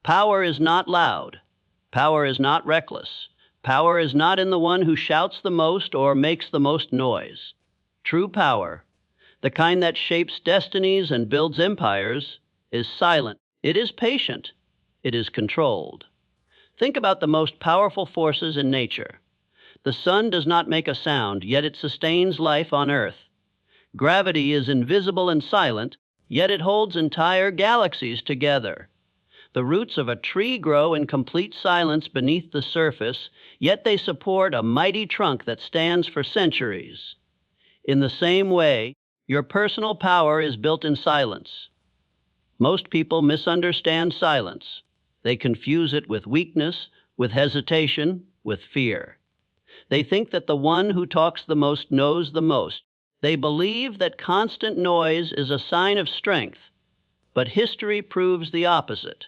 Power is not loud. Power is not reckless. Power is not in the one who shouts the most or makes the most noise. True power, the kind that shapes destinies and builds empires, is silent. It is patient. It is controlled. Think about the most powerful forces in nature. The sun does not make a sound, yet it sustains life on Earth. Gravity is invisible and silent, yet it holds entire galaxies together. The roots of a tree grow in complete silence beneath the surface, yet they support a mighty trunk that stands for centuries. In the same way, your personal power is built in silence. Most people misunderstand silence. They confuse it with weakness, with hesitation, with fear. They think that the one who talks the most knows the most. They believe that constant noise is a sign of strength, but history proves the opposite.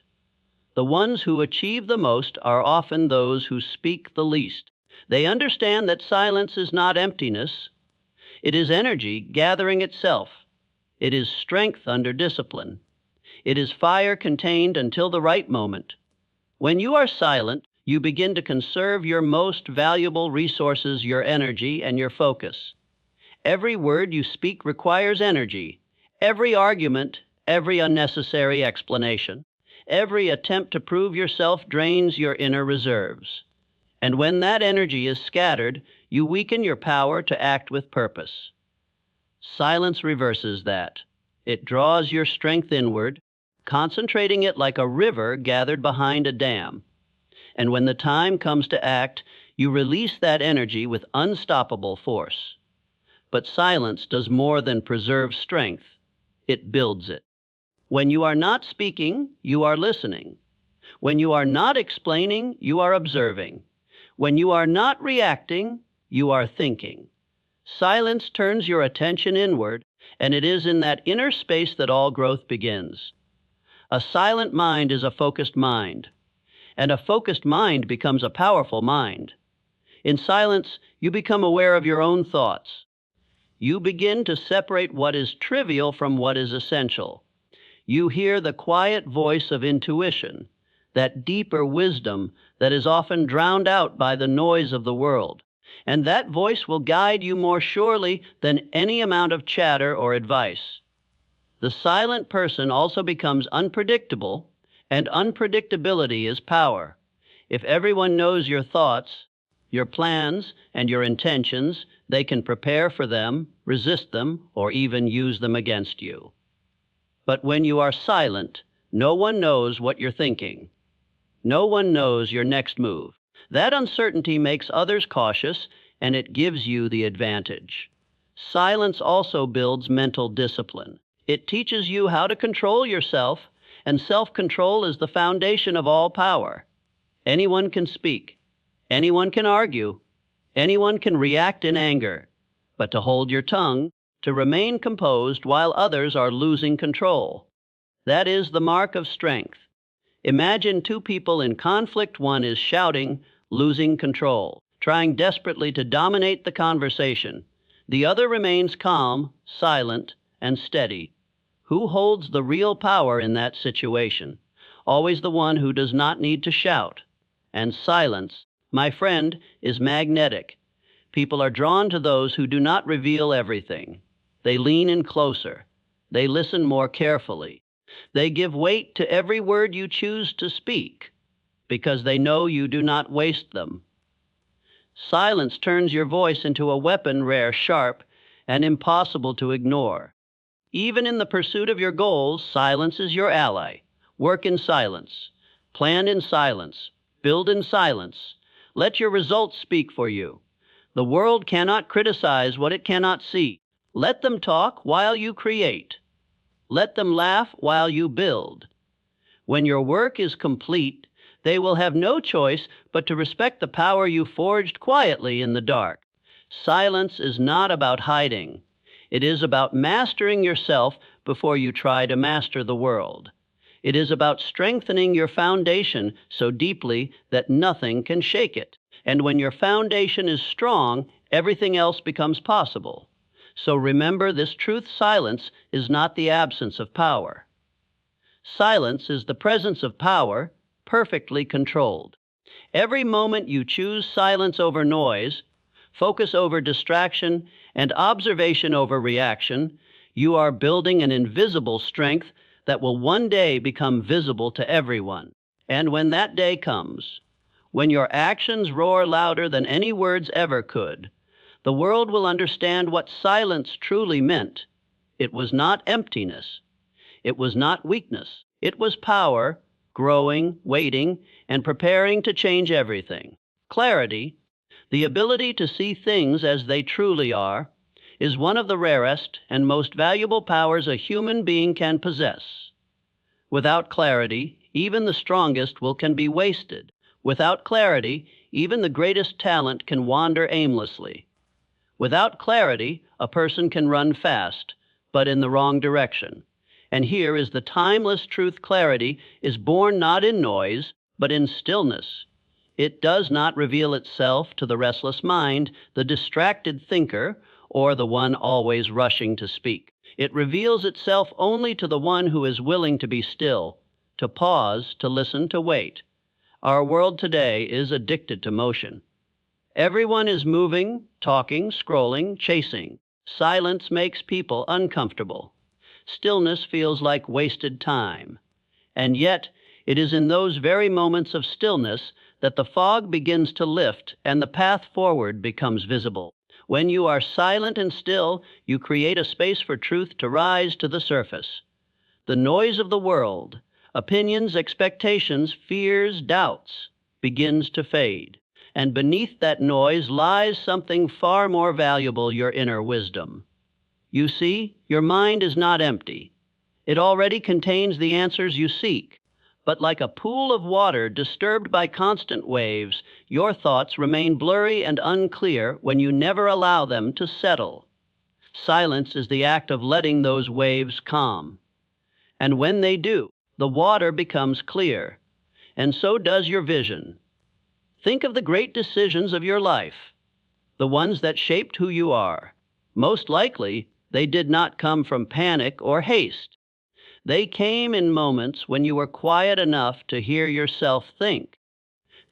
The ones who achieve the most are often those who speak the least. They understand that silence is not emptiness. It is energy gathering itself. It is strength under discipline. It is fire contained until the right moment. When you are silent, you begin to conserve your most valuable resources, your energy and your focus. Every word you speak requires energy. Every argument, every unnecessary explanation, every attempt to prove yourself drains your inner reserves. And when that energy is scattered, you weaken your power to act with purpose. Silence reverses that. It draws your strength inward, concentrating it like a river gathered behind a dam. And when the time comes to act, you release that energy with unstoppable force. But silence does more than preserve strength. It builds it. When you are not speaking, you are listening. When you are not explaining, you are observing. When you are not reacting, you are thinking. Silence turns your attention inward, and it is in that inner space that all growth begins. A silent mind is a focused mind, and a focused mind becomes a powerful mind. In silence, you become aware of your own thoughts. You begin to separate what is trivial from what is essential. You hear the quiet voice of intuition, that deeper wisdom that is often drowned out by the noise of the world. And that voice will guide you more surely than any amount of chatter or advice. The silent person also becomes unpredictable, and unpredictability is power. If everyone knows your thoughts, your plans, and your intentions, they can prepare for them, resist them, or even use them against you. But when you are silent, no one knows what you're thinking. No one knows your next move. That uncertainty makes others cautious, and it gives you the advantage. Silence also builds mental discipline. It teaches you how to control yourself, and self-control is the foundation of all power. Anyone can speak. Anyone can argue. Anyone can react in anger. But to hold your tongue, to remain composed while others are losing control, that is the mark of strength. Imagine two people in conflict. One is shouting, losing control, trying desperately to dominate the conversation. The other remains calm, silent, and steady. Who holds the real power in that situation? Always the one who does not need to shout. And silence, my friend, is magnetic. People are drawn to those who do not reveal everything. They lean in closer. They listen more carefully. They give weight to every word you choose to speak, because they know you do not waste them. Silence turns your voice into a weapon rare, sharp, and impossible to ignore. Even in the pursuit of your goals, silence is your ally. Work in silence. Plan in silence. Build in silence. Let your results speak for you. The world cannot criticize what it cannot see. Let them talk while you create. Let them laugh while you build. When your work is complete, they will have no choice but to respect the power you forged quietly in the dark. Silence is not about hiding. It is about mastering yourself before you try to master the world. It is about strengthening your foundation so deeply that nothing can shake it. And when your foundation is strong, everything else becomes possible. So remember this truth: silence is not the absence of power. Silence is the presence of power, perfectly controlled. Every moment you choose silence over noise, focus over distraction, and observation over reaction, you are building an invisible strength that will one day become visible to everyone. And when that day comes, when your actions roar louder than any words ever could, the world will understand what silence truly meant. It was not emptiness. It was not weakness. It was power, growing, waiting, and preparing to change everything. Clarity, the ability to see things as they truly are, is one of the rarest and most valuable powers a human being can possess. Without clarity, even the strongest will can be wasted. Without clarity, even the greatest talent can wander aimlessly. Without clarity, a person can run fast, but in the wrong direction. And here is the timeless truth: clarity is born not in noise, but in stillness. It does not reveal itself to the restless mind, the distracted thinker, or the one always rushing to speak. It reveals itself only to the one who is willing to be still, to pause, to listen, to wait. Our world today is addicted to motion. Everyone is moving, talking, scrolling, chasing. Silence makes people uncomfortable. Stillness feels like wasted time. And yet, it is in those very moments of stillness that the fog begins to lift and the path forward becomes visible. When you are silent and still, you create a space for truth to rise to the surface. The noise of the world, opinions, expectations, fears, doubts, begins to fade. And beneath that noise lies something far more valuable: your inner wisdom. You see, your mind is not empty. It already contains the answers you seek. But like a pool of water disturbed by constant waves, your thoughts remain blurry and unclear when you never allow them to settle. Silence is the act of letting those waves calm. And when they do, the water becomes clear. And so does your vision. Think of the great decisions of your life, the ones that shaped who you are. Most likely, they did not come from panic or haste. They came in moments when you were quiet enough to hear yourself think.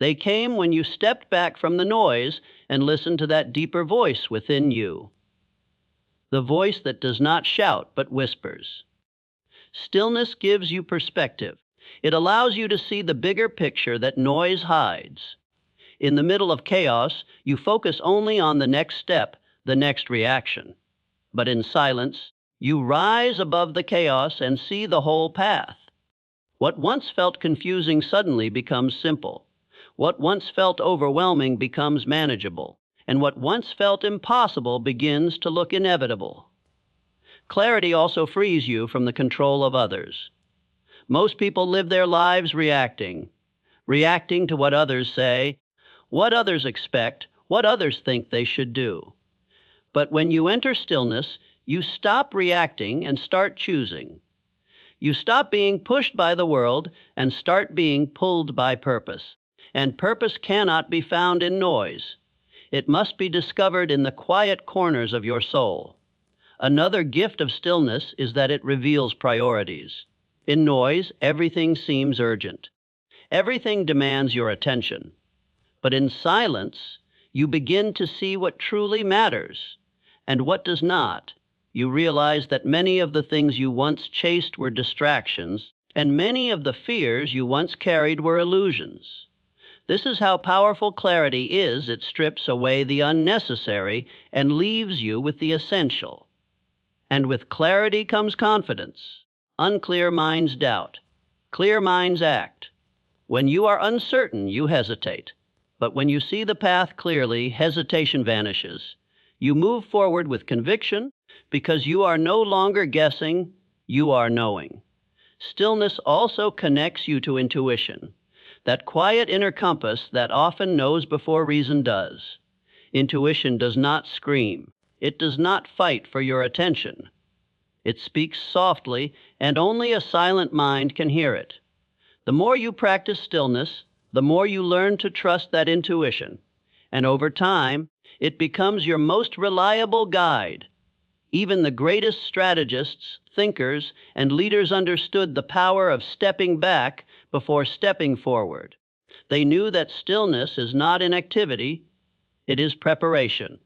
They came when you stepped back from the noise and listened to that deeper voice within you. The voice that does not shout but whispers. Stillness gives you perspective. It allows you to see the bigger picture that noise hides. In the middle of chaos, you focus only on the next step, the next reaction. But in silence, you rise above the chaos and see the whole path. What once felt confusing suddenly becomes simple. What once felt overwhelming becomes manageable. And what once felt impossible begins to look inevitable. Clarity also frees you from the control of others. Most people live their lives reacting to what others say, what others expect, what others think they should do. But when you enter stillness, you stop reacting and start choosing. You stop being pushed by the world and start being pulled by purpose. And purpose cannot be found in noise. It must be discovered in the quiet corners of your soul. Another gift of stillness is that it reveals priorities. In noise, everything seems urgent. Everything demands your attention. But in silence, you begin to see what truly matters and what does not. You realize that many of the things you once chased were distractions, and many of the fears you once carried were illusions. This is how powerful clarity is. It strips away the unnecessary and leaves you with the essential. And with clarity comes confidence. Unclear minds doubt. Clear minds act. When you are uncertain, you hesitate. But when you see the path clearly, hesitation vanishes. You move forward with conviction because you are no longer guessing, you are knowing. Stillness also connects you to intuition, that quiet inner compass that often knows before reason does. Intuition does not scream. It does not fight for your attention. It speaks softly, and only a silent mind can hear it. The more you practice stillness, the more you learn to trust that intuition, and over time, it becomes your most reliable guide. Even the greatest strategists, thinkers, and leaders understood the power of stepping back before stepping forward. They knew that stillness is not inactivity, it is preparation.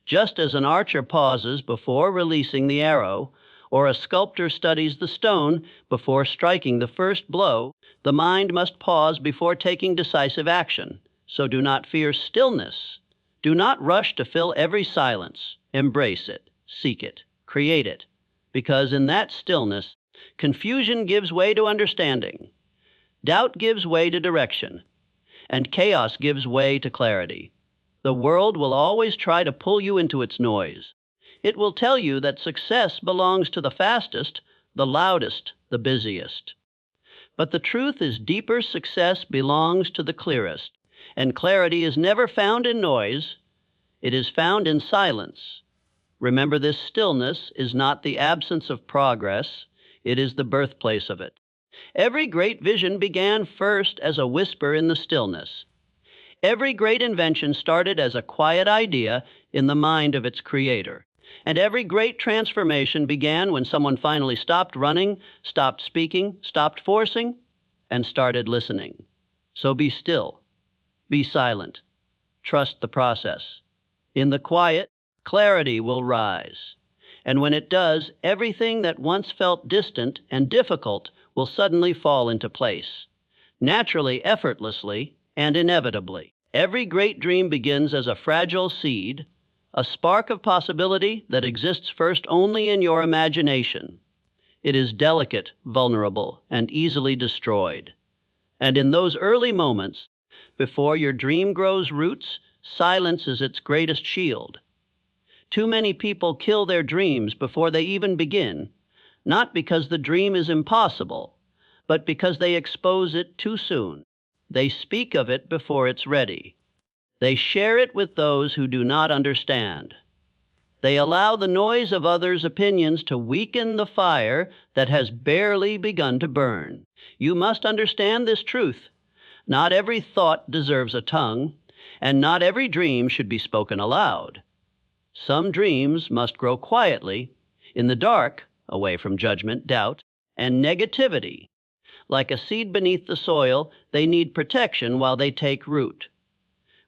Just as an archer pauses before releasing the arrow, or a sculptor studies the stone before striking the first blow, the mind must pause before taking decisive action. So do not fear stillness. Do not rush to fill every silence. Embrace it, seek it, create it, because in that stillness, confusion gives way to understanding, doubt gives way to direction, and chaos gives way to clarity. The world will always try to pull you into its noise. It will tell you that success belongs to the fastest, the loudest, the busiest. But the truth is deeper success belongs to the clearest, and clarity is never found in noise. It is found in silence. Remember, this stillness is not the absence of progress, it is the birthplace of it. Every great vision began first as a whisper in the stillness. Every great invention started as a quiet idea in the mind of its creator. And every great transformation began when someone finally stopped running, stopped speaking, stopped forcing, and started listening. So be still, be silent, trust the process. In the quiet, clarity will rise. And when it does, everything that once felt distant and difficult will suddenly fall into place, naturally, effortlessly, and inevitably. Every great dream begins as a fragile seed, a spark of possibility that exists first only in your imagination. It is delicate, vulnerable, and easily destroyed. And in those early moments, before your dream grows roots, silence is its greatest shield. Too many people kill their dreams before they even begin, not because the dream is impossible, but because they expose it too soon. They speak of it before it's ready. They share it with those who do not understand. They allow the noise of others' opinions to weaken the fire that has barely begun to burn. You must understand this truth. Not every thought deserves a tongue, and not every dream should be spoken aloud. Some dreams must grow quietly, in the dark, away from judgment, doubt, and negativity. Like a seed beneath the soil, they need protection while they take root.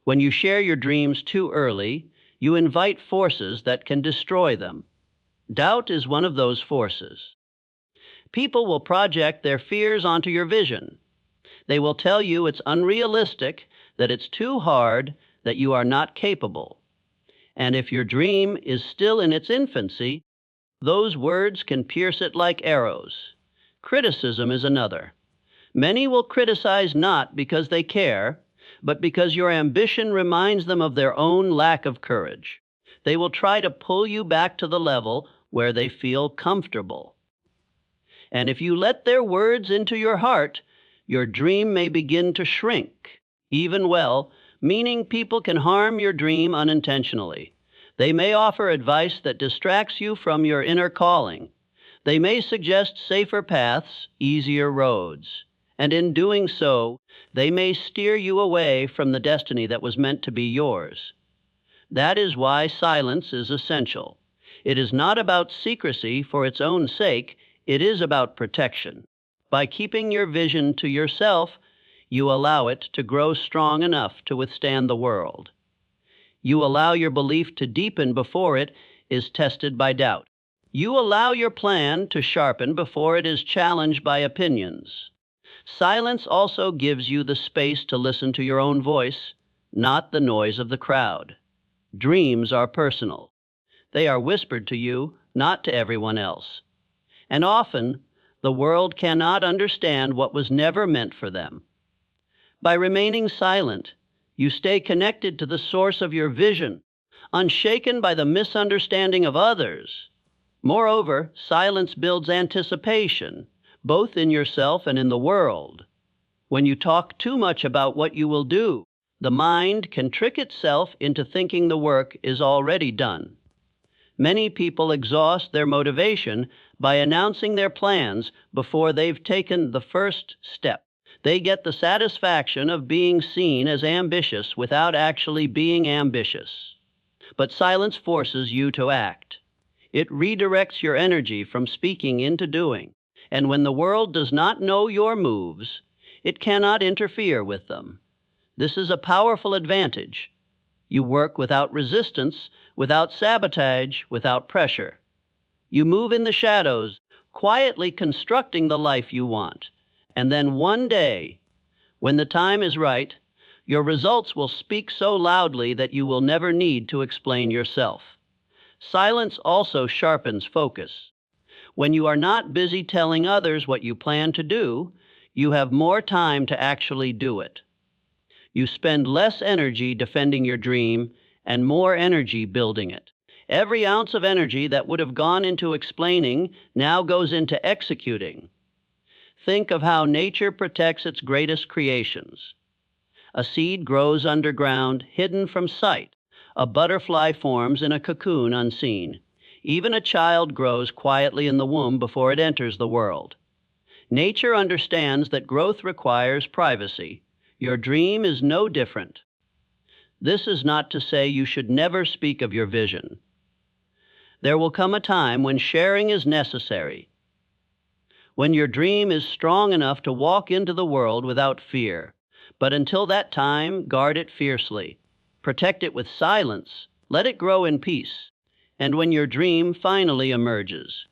When you share your dreams too early, you invite forces that can destroy them. Doubt is one of those forces. People will project their fears onto your vision. They will tell you it's unrealistic, that it's too hard, that you are not capable. And if your dream is still in its infancy, those words can pierce it like arrows. Criticism is another. Many will criticize not because they care, but because your ambition reminds them of their own lack of courage. They will try to pull you back to the level where they feel comfortable. And if you let their words into your heart, your dream may begin to shrink. Even meaning people can harm your dream unintentionally. They may offer advice that distracts you from your inner calling. They may suggest safer paths, easier roads. And in doing so, they may steer you away from the destiny that was meant to be yours. That is why silence is essential. It is not about secrecy for its own sake, it is about protection. By keeping your vision to yourself, you allow it to grow strong enough to withstand the world. You allow your belief to deepen before it is tested by doubt. You allow your plan to sharpen before it is challenged by opinions. Silence also gives you the space to listen to your own voice, not the noise of the crowd. Dreams are personal. They are whispered to you, not to everyone else. And often, the world cannot understand what was never meant for them. By remaining silent, you stay connected to the source of your vision, unshaken by the misunderstanding of others. Moreover, silence builds anticipation, both in yourself and in the world. When you talk too much about what you will do, the mind can trick itself into thinking the work is already done. Many people exhaust their motivation by announcing their plans before they've taken the first step. They get the satisfaction of being seen as ambitious without actually being ambitious. But silence forces you to act. It redirects your energy from speaking into doing. And when the world does not know your moves, It cannot interfere with them. This is a powerful advantage. You work without resistance, without sabotage, without pressure. You move in the shadows, quietly constructing the life you want. And then one day, when the time is right, your results will speak so loudly that you will never need to explain yourself. Silence also sharpens focus. When you are not busy telling others what you plan to do, you have more time to actually do it. You spend less energy defending your dream and more energy building it. Every ounce of energy that would have gone into explaining now goes into executing. Think of how nature protects its greatest creations. A seed grows underground, hidden from sight. A butterfly forms in a cocoon unseen. Even a child grows quietly in the womb before it enters the world. Nature understands that growth requires privacy. Your dream is no different. This is not to say you should never speak of your vision. There will come a time when sharing is necessary, when your dream is strong enough to walk into the world without fear. But until that time, guard it fiercely. Protect it with silence. Let it grow in peace. And when your dream finally emerges,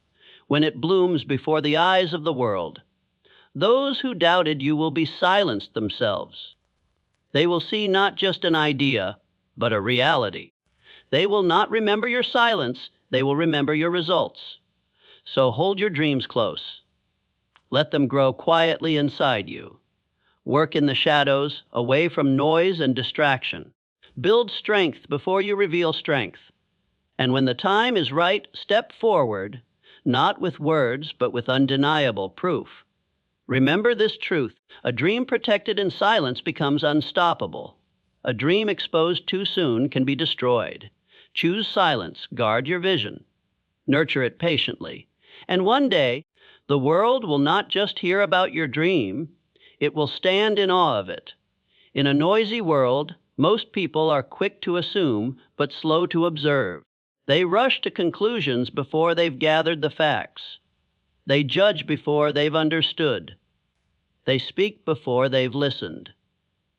when it blooms before the eyes of the world, those who doubted you will be silenced themselves. They will see not just an idea, but a reality. They will not remember your silence, they will remember your results. So hold your dreams close. Let them grow quietly inside you. Work in the shadows, away from noise and distraction. Build strength before you reveal strength. And when the time is right, step forward, not with words, but with undeniable proof. Remember this truth: a dream protected in silence becomes unstoppable. A dream exposed too soon can be destroyed. Choose silence, guard your vision, nurture it patiently. And one day, the world will not just hear about your dream, it will stand in awe of it. In a noisy world, most people are quick to assume, but slow to observe. They rush to conclusions before they've gathered the facts. They judge before they've understood. They speak before they've listened.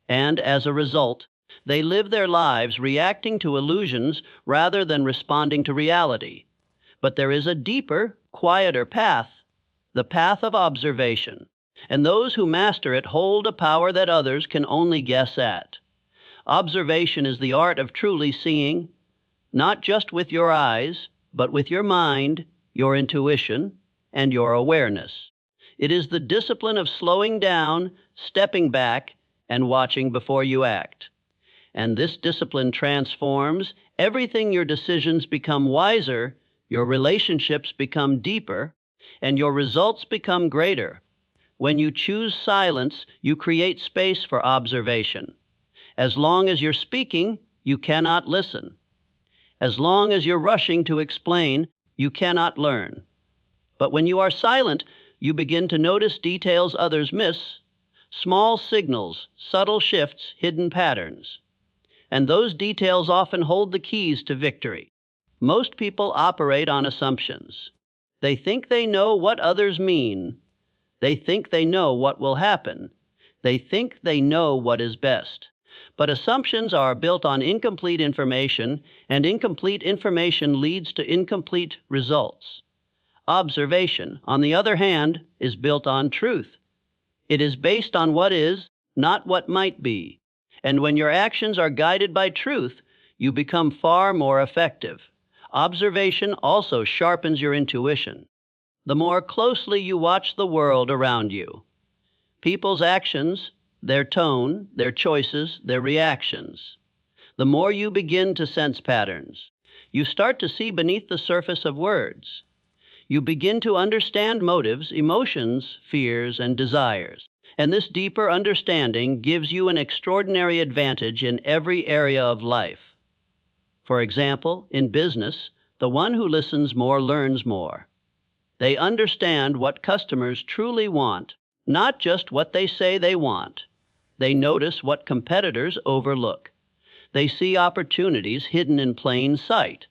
And as a result, they live their lives reacting to illusions rather than responding to reality. But there is a deeper, quieter path, the path of observation. And those who master it hold a power that others can only guess at. Observation is the art of truly seeing, not just with your eyes, but with your mind, your intuition, and your awareness. It is the discipline of slowing down, stepping back, and watching before you act. And this discipline transforms everything. Your decisions become wiser, your relationships become deeper, and your results become greater. When you choose silence, you create space for observation. As long as you're speaking, you cannot listen. As long as you're rushing to explain, you cannot learn. But when you are silent, you begin to notice details others miss, small signals, subtle shifts, hidden patterns. And those details often hold the keys to victory. Most people operate on assumptions. They think they know what others mean. They think they know what will happen. They think they know what is best. But assumptions are built on incomplete information, and incomplete information leads to incomplete results. Observation, on the other hand, is built on truth. It is based on what is, not what might be. And when your actions are guided by truth, you become far more effective. Observation also sharpens your intuition. The more closely you watch the world around you, people's actions, their tone, their choices, their reactions, the more you begin to sense patterns. You start to see beneath the surface of words. You begin to understand motives, emotions, fears, and desires. And this deeper understanding gives you an extraordinary advantage in every area of life. For example, in business, the one who listens more learns more. They understand what customers truly want, not just what they say they want. They notice what competitors overlook. They see opportunities hidden in plain sight.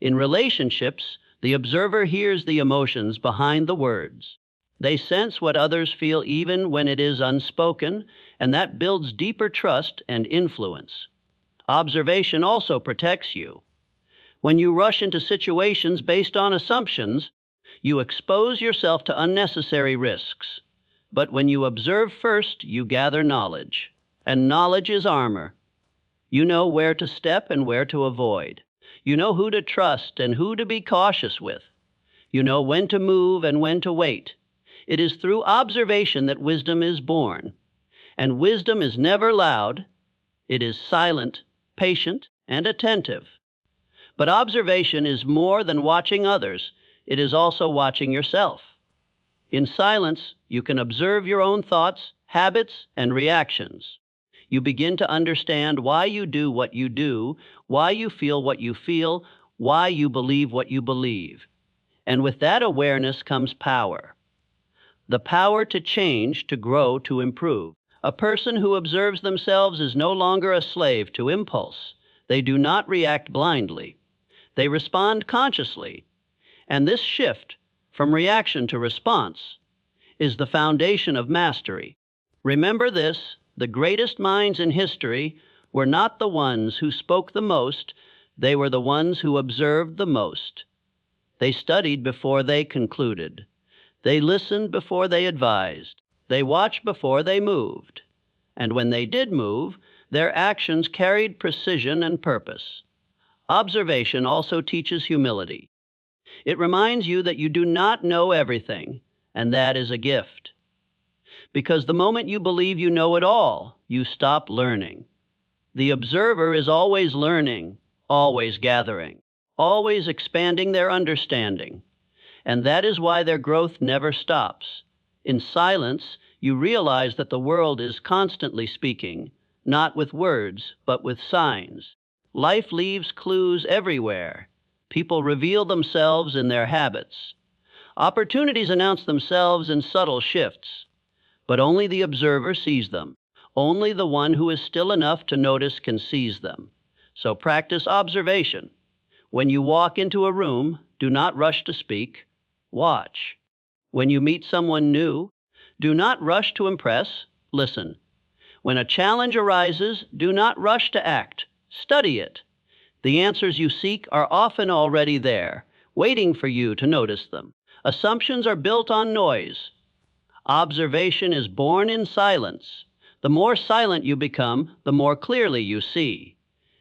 In relationships, the observer hears the emotions behind the words. They sense what others feel even when it is unspoken, and that builds deeper trust and influence. Observation also protects you. When you rush into situations based on assumptions, you expose yourself to unnecessary risks. But when you observe first, you gather knowledge. And knowledge is armor. You know where to step and where to avoid. You know who to trust and who to be cautious with. You know when to move and when to wait. It is through observation that wisdom is born. And wisdom is never loud. It is silent, patient, and attentive. But observation is more than watching others. It is also watching yourself. In silence, you can observe your own thoughts, habits, and reactions. You begin to understand why you do what you do, why you feel what you feel, why you believe what you believe. And with that awareness comes power. The power to change, to grow, to improve. A person who observes themselves is no longer a slave to impulse. They do not react blindly. They respond consciously. And this shift from reaction to response is the foundation of mastery. Remember this, the greatest minds in history were not the ones who spoke the most, they were the ones who observed the most. They studied before they concluded. They listened before they advised. They watched before they moved. And when they did move, their actions carried precision and purpose. Observation also teaches humility. It reminds you that you do not know everything, and that is a gift. Because the moment you believe you know it all, you stop learning. The observer is always learning, always gathering, always expanding their understanding. And that is why their growth never stops. In silence, you realize that the world is constantly speaking, not with words, but with signs. Life leaves clues everywhere. People reveal themselves in their habits. Opportunities announce themselves in subtle shifts. But only the observer sees them. Only the one who is still enough to notice can seize them. So practice observation. When you walk into a room, do not rush to speak. Watch. When you meet someone new, do not rush to impress. Listen. When a challenge arises, do not rush to act. Study it. The answers you seek are often already there, waiting for you to notice them. Assumptions are built on noise. Observation is born in silence. The more silent you become, the more clearly you see.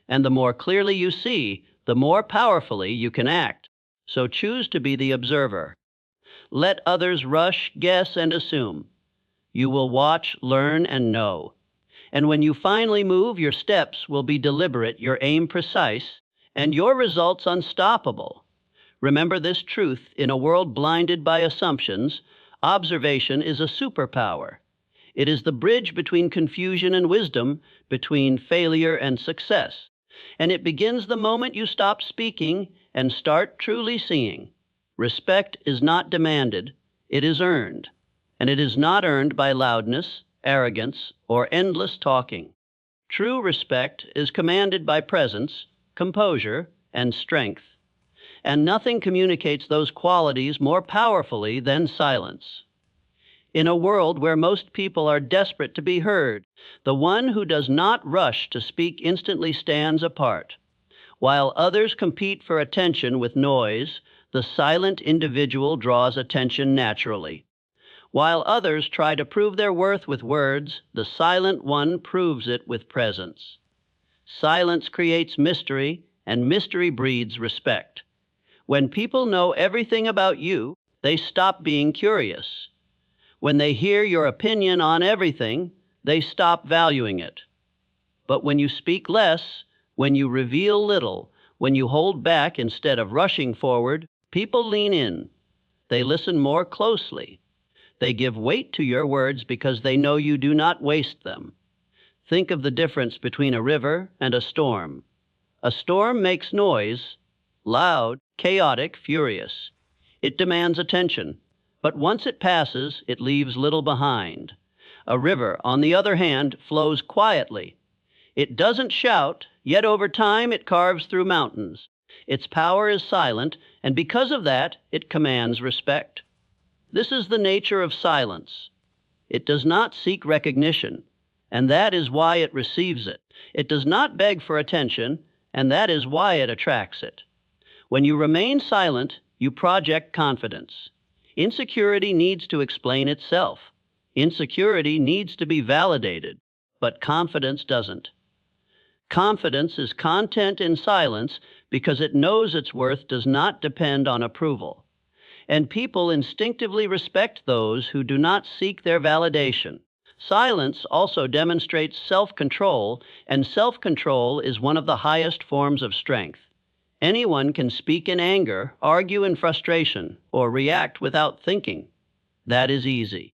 And the more clearly you see, the more powerfully you can act. So choose to be the observer. Let others rush, guess, and assume. You will watch, learn, and know. And when you finally move, your steps will be deliberate, your aim precise, and your results unstoppable. Remember this truth: in a world blinded by assumptions, observation is a superpower. It is the bridge between confusion and wisdom, between failure and success. And it begins the moment you stop speaking and start truly seeing. Respect is not demanded, it is earned. And it is not earned by loudness, arrogance, or endless talking. True respect is commanded by presence, composure, and strength. And nothing communicates those qualities more powerfully than silence. In a world where most people are desperate to be heard, the one who does not rush to speak instantly stands apart. While others compete for attention with noise, the silent individual draws attention naturally. While others try to prove their worth with words, the silent one proves it with presence. Silence creates mystery, and mystery breeds respect. When people know everything about you, they stop being curious. When they hear your opinion on everything, they stop valuing it. But when you speak less, when you reveal little, when you hold back instead of rushing forward, people lean in. They listen more closely. They give weight to your words because they know you do not waste them. Think of the difference between a river and a storm. A storm makes noise, loud, chaotic, furious. It demands attention, but once it passes, it leaves little behind. A river, on the other hand, flows quietly. It doesn't shout, yet over time it carves through mountains. Its power is silent, and because of that, it commands respect. This is the nature of silence. It does not seek recognition, and that is why it receives it. It does not beg for attention, and that is why it attracts it. When you remain silent, you project confidence. Insecurity needs to explain itself. Insecurity needs to be validated, but confidence doesn't. Confidence is content in silence because it knows its worth does not depend on approval. And people instinctively respect those who do not seek their validation. Silence also demonstrates self-control, and self-control is one of the highest forms of strength. Anyone can speak in anger, argue in frustration, or react without thinking. That is easy.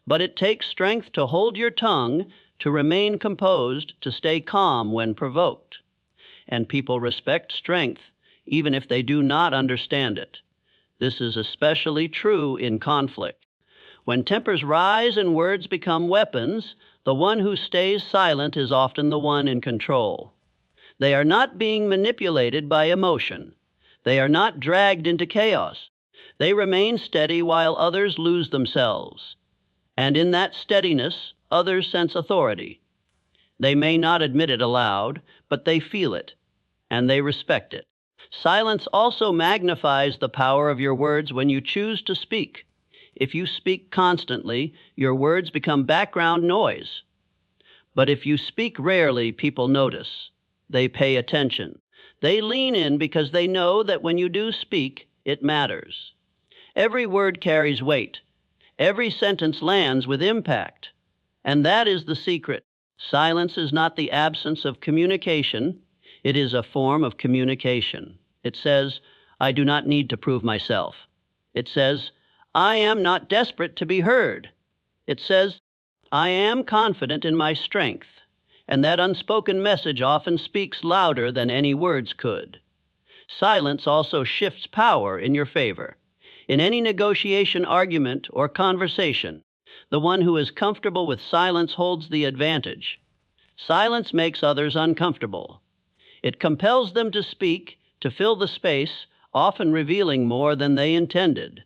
But it takes strength to hold your tongue, to remain composed, to stay calm when provoked. And people respect strength, even if they do not understand it. This is especially true in conflict. When tempers rise and words become weapons, the one who stays silent is often the one in control. They are not being manipulated by emotion. They are not dragged into chaos. They remain steady while others lose themselves. And in that steadiness, others sense authority. They may not admit it aloud, but they feel it, and they respect it. Silence also magnifies the power of your words when you choose to speak. If you speak constantly, your words become background noise. But if you speak rarely, people notice. They pay attention. They lean in because they know that when you do speak, it matters. Every word carries weight. Every sentence lands with impact. And that is the secret. Silence is not the absence of communication. It is a form of communication. It says, I do not need to prove myself. It says, I am not desperate to be heard. It says, I am confident in my strength. And that unspoken message often speaks louder than any words could. Silence also shifts power in your favor. In any negotiation, argument, or conversation, the one who is comfortable with silence holds the advantage. Silence makes others uncomfortable. It compels them to speak, to fill the space, often revealing more than they intended.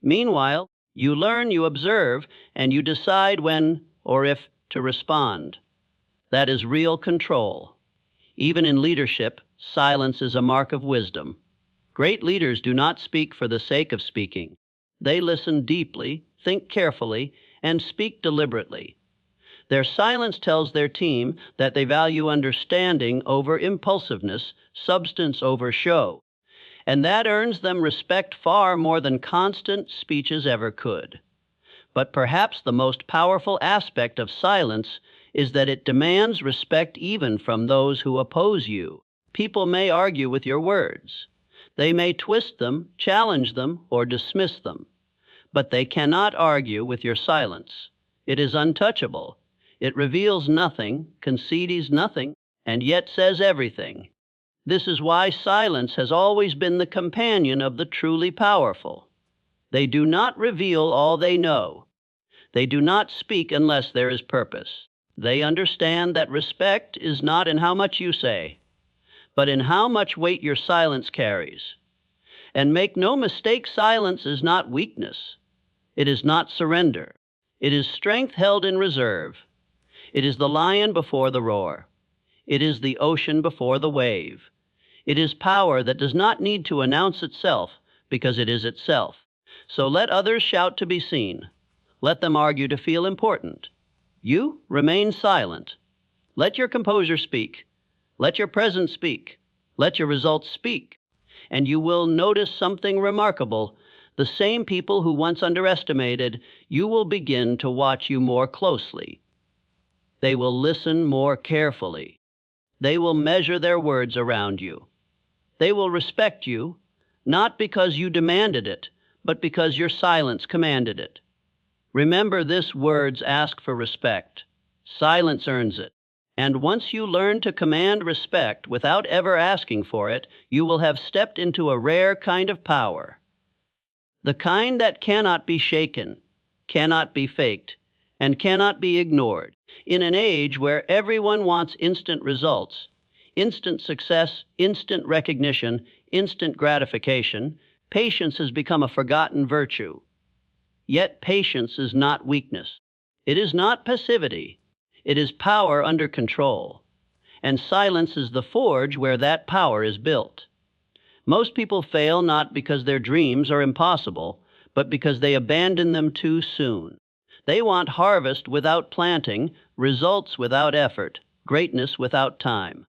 Meanwhile, you learn, you observe, and you decide when or if to respond. That is real control. Even in leadership, silence is a mark of wisdom. Great leaders do not speak for the sake of speaking. They listen deeply, think carefully, and speak deliberately. Their silence tells their team that they value understanding over impulsiveness, substance over show, and that earns them respect far more than constant speeches ever could. But perhaps the most powerful aspect of silence is that it demands respect even from those who oppose you. People may argue with your words. They may twist them, challenge them, or dismiss them. But they cannot argue with your silence. It is untouchable. It reveals nothing, concedes nothing, and yet says everything. This is why silence has always been the companion of the truly powerful. They do not reveal all they know. They do not speak unless there is purpose. They understand that respect is not in how much you say, but in how much weight your silence carries. And make no mistake, silence is not weakness. It is not surrender. It is strength held in reserve. It is the lion before the roar. It is the ocean before the wave. It is power that does not need to announce itself because it is itself. So let others shout to be seen. Let them argue to feel important. You remain silent. Let your composure speak. Let your presence speak. Let your results speak. And you will notice something remarkable. The same people who once underestimated you will begin to watch you more closely. They will listen more carefully. They will measure their words around you. They will respect you, not because you demanded it, but because your silence commanded it. Remember this: words ask for respect. Silence earns it. And once you learn to command respect without ever asking for it, you will have stepped into a rare kind of power. The kind that cannot be shaken, cannot be faked, and cannot be ignored. In an age where everyone wants instant results, instant success, instant recognition, instant gratification, patience has become a forgotten virtue. Yet patience is not weakness. It is not passivity. It is power under control. And silence is the forge where that power is built. Most people fail not because their dreams are impossible, but because they abandon them too soon. They want harvest without planting, results without effort, greatness without time.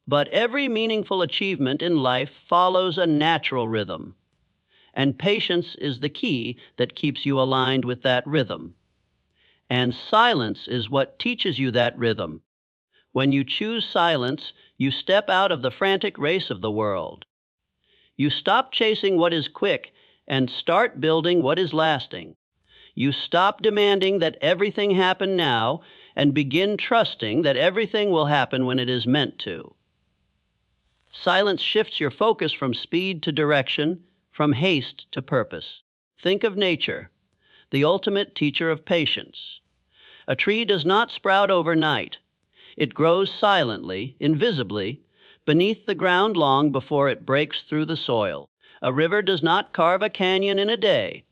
But every meaningful achievement in life follows a natural rhythm. And patience is the key that keeps you aligned with that rhythm. And silence is what teaches you that rhythm. When you choose silence, you step out of the frantic race of the world. You stop chasing what is quick and start building what is lasting. You stop demanding that everything happen now and begin trusting that everything will happen when it is meant to. Silence shifts your focus from speed to direction, from haste to purpose. Think of nature, the ultimate teacher of patience. A tree does not sprout overnight. It grows silently, invisibly, beneath the ground long before it breaks through the soil. A river does not carve a canyon in a day.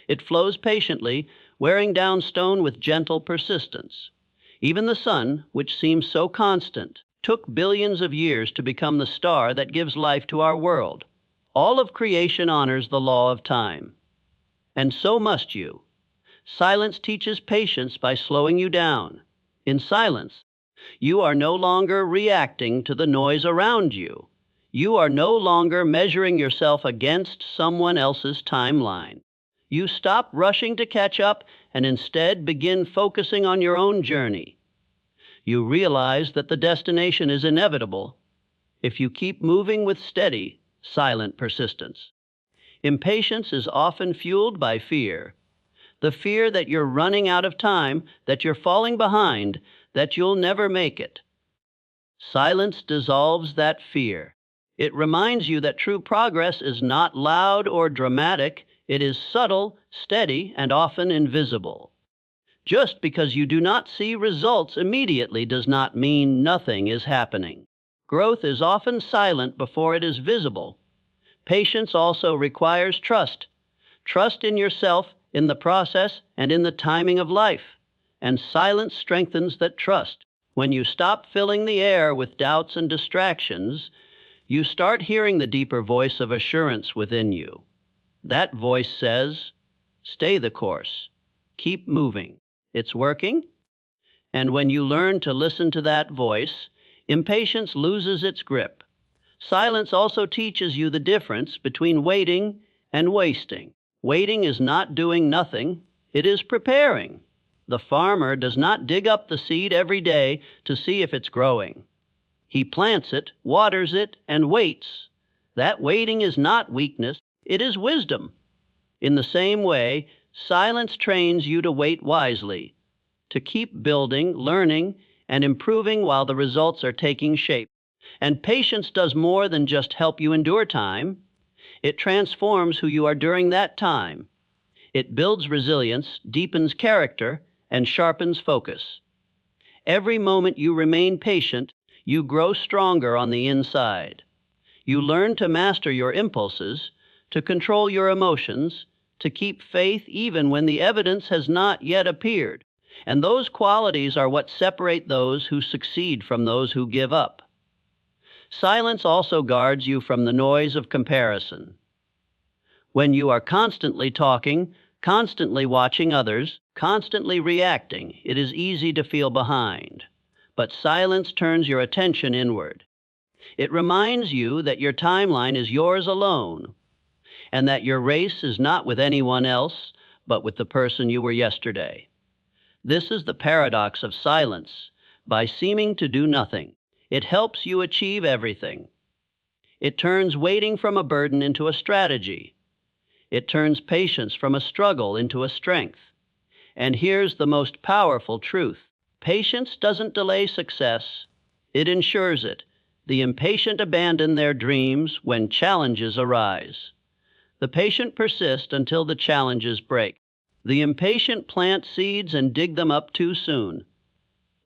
It flows patiently, wearing down stone with gentle persistence. Even the sun, which seems so constant, took billions of years to become the star that gives life to our world. All of creation honors the law of time. And so must you. Silence teaches patience by slowing you down. In silence, you are no longer reacting to the noise around you. You are no longer measuring yourself against someone else's timeline. You stop rushing to catch up and instead begin focusing on your own journey. You realize that the destination is inevitable if you keep moving with steady, silent persistence. Impatience is often fueled by fear. The fear that you're running out of time, that you're falling behind, that you'll never make it. Silence dissolves that fear. It reminds you that true progress is not loud or dramatic. It is subtle, steady, and often invisible. Just because you do not see results immediately does not mean nothing is happening. Growth is often silent before it is visible. Patience also requires trust. Trust in yourself, in the process, and in the timing of life. And silence strengthens that trust. When you stop filling the air with doubts and distractions, you start hearing the deeper voice of assurance within you. That voice says, stay the course. Keep moving. It's working. And when you learn to listen to that voice, impatience loses its grip. Silence also teaches you the difference between waiting and wasting. Waiting is not doing nothing. It is preparing. The farmer does not dig up the seed every day to see if it's growing. He plants it, waters it, and waits. That waiting is not weakness. It is wisdom. In the same way, silence trains you to wait wisely, to keep building, learning, and improving while the results are taking shape. And patience does more than just help you endure time. It transforms who you are during that time. It builds resilience, deepens character, and sharpens focus. Every moment you remain patient, you grow stronger on the inside. You learn to master your impulses, to control your emotions, to keep faith even when the evidence has not yet appeared. And those qualities are what separate those who succeed from those who give up. Silence also guards you from the noise of comparison. When you are constantly talking, constantly watching others, constantly reacting, it is easy to feel behind. But silence turns your attention inward. It reminds you that your timeline is yours alone, and that your race is not with anyone else, but with the person you were yesterday. This is the paradox of silence. By seeming to do nothing, it helps you achieve everything. It turns waiting from a burden into a strategy. It turns patience from a struggle into a strength. And here's the most powerful truth. Patience doesn't delay success. It ensures it. The impatient abandon their dreams when challenges arise. The patient persist until the challenges break. The impatient plant seeds and dig them up too soon.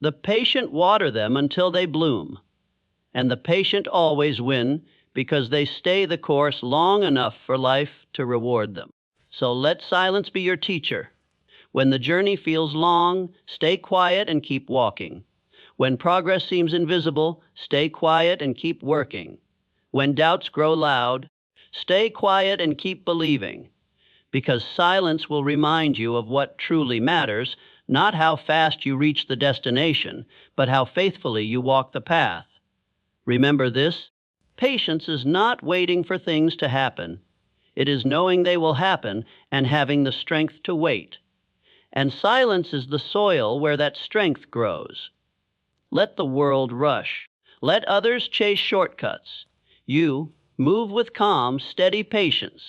The patient water them until they bloom. And the patient always win because they stay the course long enough for life to reward them. So let silence be your teacher. When the journey feels long, stay quiet and keep walking. When progress seems invisible, stay quiet and keep working. When doubts grow loud, stay quiet and keep believing. Because silence will remind you of what truly matters, not how fast you reach the destination, but how faithfully you walk the path. Remember this: patience is not waiting for things to happen. It is knowing they will happen and having the strength to wait. And silence is the soil where that strength grows. Let the world rush. Let others chase shortcuts. You move with calm, steady patience.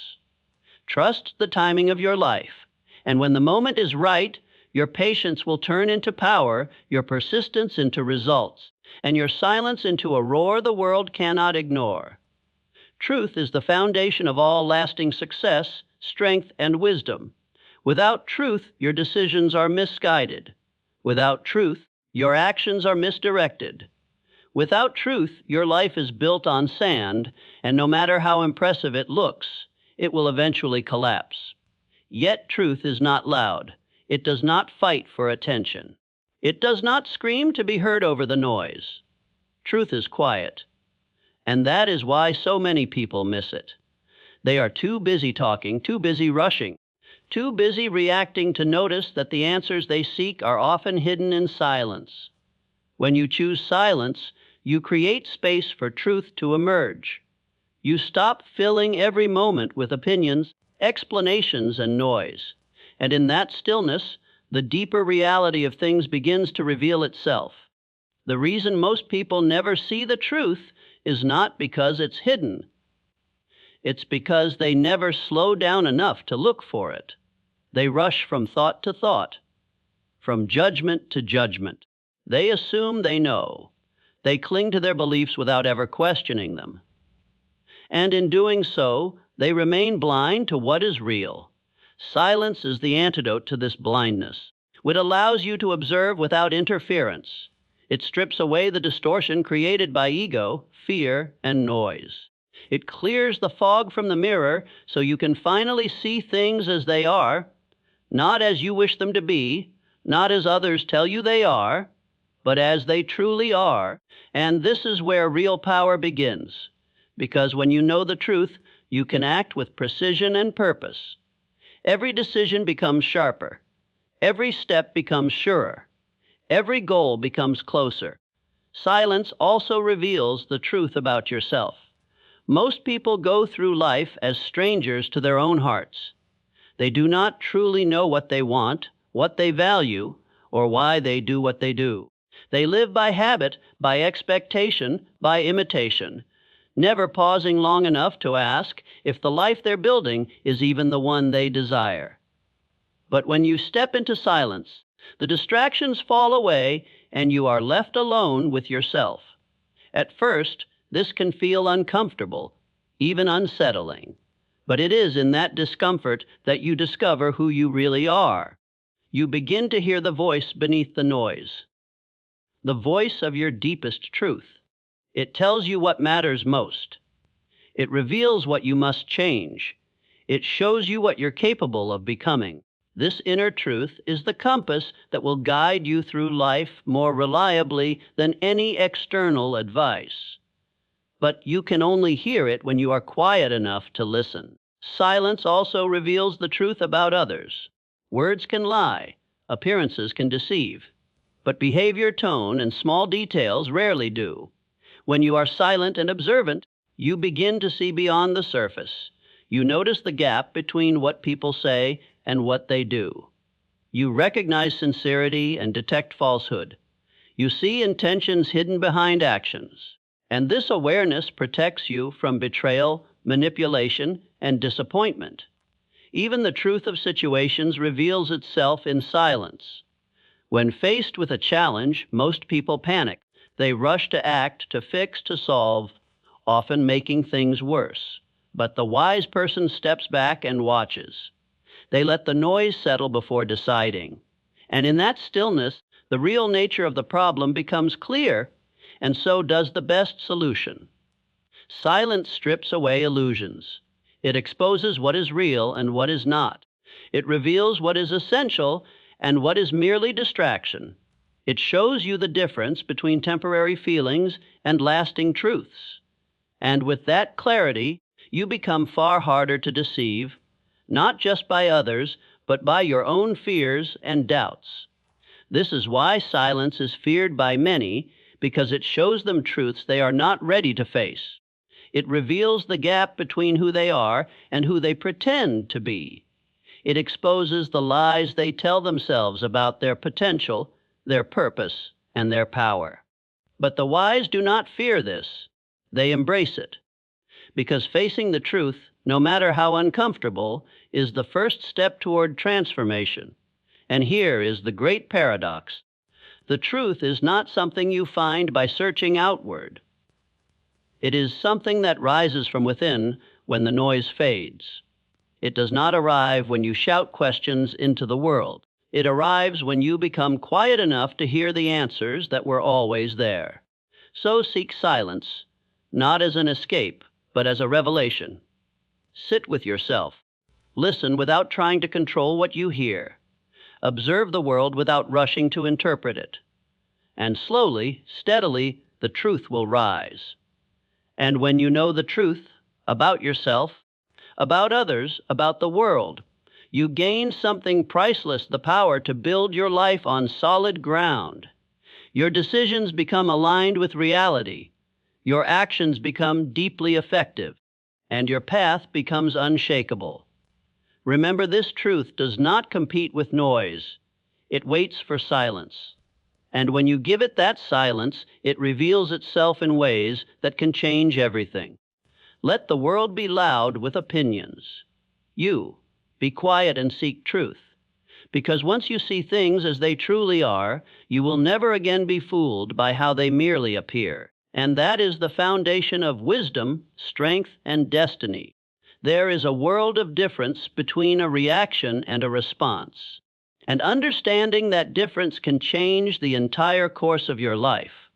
Trust the timing of your life. And when the moment is right, your patience will turn into power, your persistence into results, and your silence into a roar the world cannot ignore. Truth is the foundation of all lasting success, strength, and wisdom. Without truth, your decisions are misguided. Without truth, your actions are misdirected. Without truth, your life is built on sand, and no matter how impressive it looks, it will eventually collapse. Yet truth is not loud. It does not fight for attention. It does not scream to be heard over the noise. Truth is quiet. And that is why so many people miss it. They are too busy talking, too busy rushing, too busy reacting to notice that the answers they seek are often hidden in silence. When you choose silence, you create space for truth to emerge. You stop filling every moment with opinions, explanations, and noise. And in that stillness, the deeper reality of things begins to reveal itself. The reason most people never see the truth is not because it's hidden. It's because they never slow down enough to look for it. They rush from thought to thought, from judgment to judgment. They assume they know. They cling to their beliefs without ever questioning them. And in doing so, they remain blind to what is real. Silence is the antidote to this blindness. It allows you to observe without interference. It strips away the distortion created by ego, fear, and noise. It clears the fog from the mirror so you can finally see things as they are, not as you wish them to be, not as others tell you they are, but as they truly are. And this is where real power begins. Because when you know the truth, you can act with precision and purpose. Every decision becomes sharper. Every step becomes surer. Every goal becomes closer. Silence also reveals the truth about yourself. Most people go through life as strangers to their own hearts. They do not truly know what they want, what they value, or why they do what they do. They live by habit, by expectation, by imitation, never pausing long enough to ask if the life they're building is even the one they desire. But when you step into silence, the distractions fall away and you are left alone with yourself. At first, this can feel uncomfortable, even unsettling. But it is in that discomfort that you discover who you really are. You begin to hear the voice beneath the noise, the voice of your deepest truth. It tells you what matters most. It reveals what you must change. It shows you what you're capable of becoming. This inner truth is the compass that will guide you through life more reliably than any external advice. But you can only hear it when you are quiet enough to listen. Silence also reveals the truth about others. Words can lie, appearances can deceive, but behavior, tone, and small details rarely do. When you are silent and observant, you begin to see beyond the surface. You notice the gap between what people say and what they do. You recognize sincerity and detect falsehood. You see intentions hidden behind actions. And this awareness protects you from betrayal, manipulation, and disappointment. Even the truth of situations reveals itself in silence. When faced with a challenge, most people panic. They rush to act, to fix, to solve, often making things worse. But the wise person steps back and watches. They let the noise settle before deciding. And in that stillness, the real nature of the problem becomes clear, and so does the best solution. Silence strips away illusions. It exposes what is real and what is not. It reveals what is essential and what is merely distraction. It shows you the difference between temporary feelings and lasting truths. And with that clarity, you become far harder to deceive, not just by others, but by your own fears and doubts. This is why silence is feared by many, because it shows them truths they are not ready to face. It reveals the gap between who they are and who they pretend to be. It exposes the lies they tell themselves about their potential, their purpose, and their power. But the wise do not fear this. They embrace it. Because facing the truth, no matter how uncomfortable, is the first step toward transformation. And here is the great paradox. The truth is not something you find by searching outward. It is something that rises from within when the noise fades. It does not arrive when you shout questions into the world. It arrives when you become quiet enough to hear the answers that were always there. So seek silence, not as an escape, but as a revelation. Sit with yourself. Listen without trying to control what you hear. Observe the world without rushing to interpret it. And slowly, steadily, the truth will rise. And when you know the truth about yourself, about others, about the world, you gain something priceless, the power to build your life on solid ground. Your decisions become aligned with reality. Your actions become deeply effective, and your path becomes unshakable. Remember, this truth does not compete with noise. It waits for silence. And when you give it that silence, it reveals itself in ways that can change everything. Let the world be loud with opinions. You, be quiet and seek truth. Because once you see things as they truly are, you will never again be fooled by how they merely appear. And that is the foundation of wisdom, strength, and destiny. There is a world of difference between a reaction and a response. And understanding that difference can change the entire course of your life.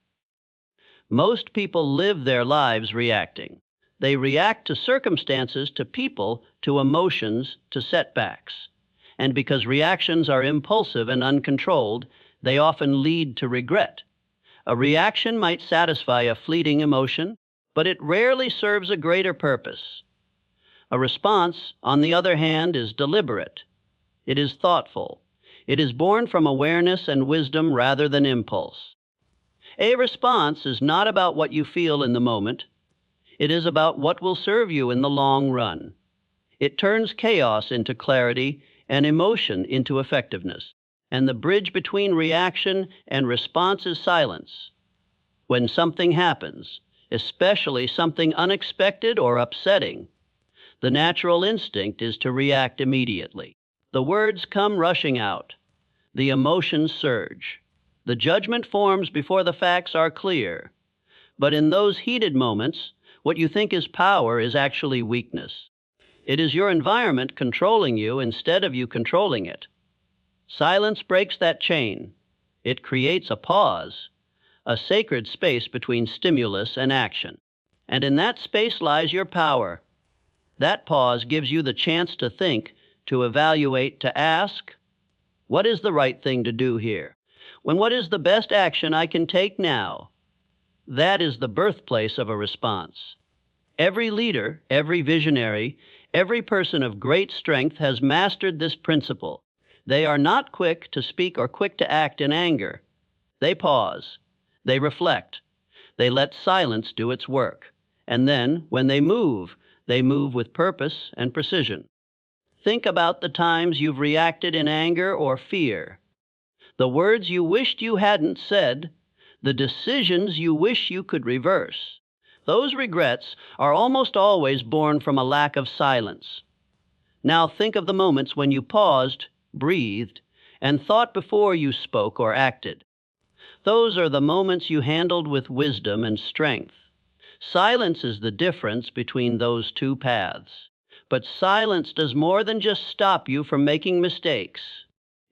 Most people live their lives reacting. They react to circumstances, to people, to emotions, to setbacks. And because reactions are impulsive and uncontrolled, they often lead to regret. A reaction might satisfy a fleeting emotion, but it rarely serves a greater purpose. A response, on the other hand, is deliberate. It is thoughtful. It is born from awareness and wisdom rather than impulse. A response is not about what you feel in the moment. It is about what will serve you in the long run. It turns chaos into clarity and emotion into effectiveness. And the bridge between reaction and response is silence. When something happens, especially something unexpected or upsetting, the natural instinct is to react immediately. The words come rushing out. The emotions surge. The judgment forms before the facts are clear. But in those heated moments, what you think is power is actually weakness. It is your environment controlling you instead of you controlling it. Silence breaks that chain. It creates a pause, a sacred space between stimulus and action. And in that space lies your power. That pause gives you the chance to think, to evaluate, to ask, what is the right thing to do here? What is the best action I can take now? That is the birthplace of a response. Every leader, every visionary, every person of great strength has mastered this principle. They are not quick to speak or quick to act in anger. They pause. They reflect. They let silence do its work. And then, when they move with purpose and precision. Think about the times you've reacted in anger or fear. The words you wished you hadn't said, the decisions you wish you could reverse. Those regrets are almost always born from a lack of silence. Now think of the moments when you paused, breathed, and thought before you spoke or acted. Those are the moments you handled with wisdom and strength. Silence is the difference between those two paths. But silence does more than just stop you from making mistakes.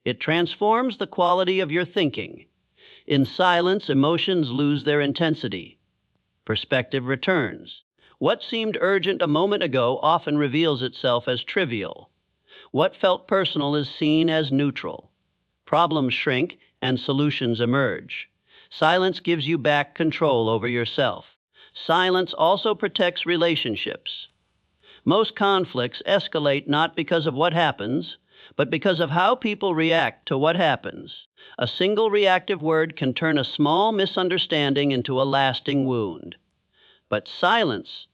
It transforms the quality of your thinking. In silence, emotions lose their intensity. Perspective returns. What seemed urgent a moment ago often reveals itself as trivial. What felt personal is seen as neutral. Problems shrink and solutions emerge. Silence gives you back control over yourself. Silence also protects relationships. Most conflicts escalate not because of what happens, but because of how people react to what happens. A single reactive word can turn a small misunderstanding into a lasting wound. But silence,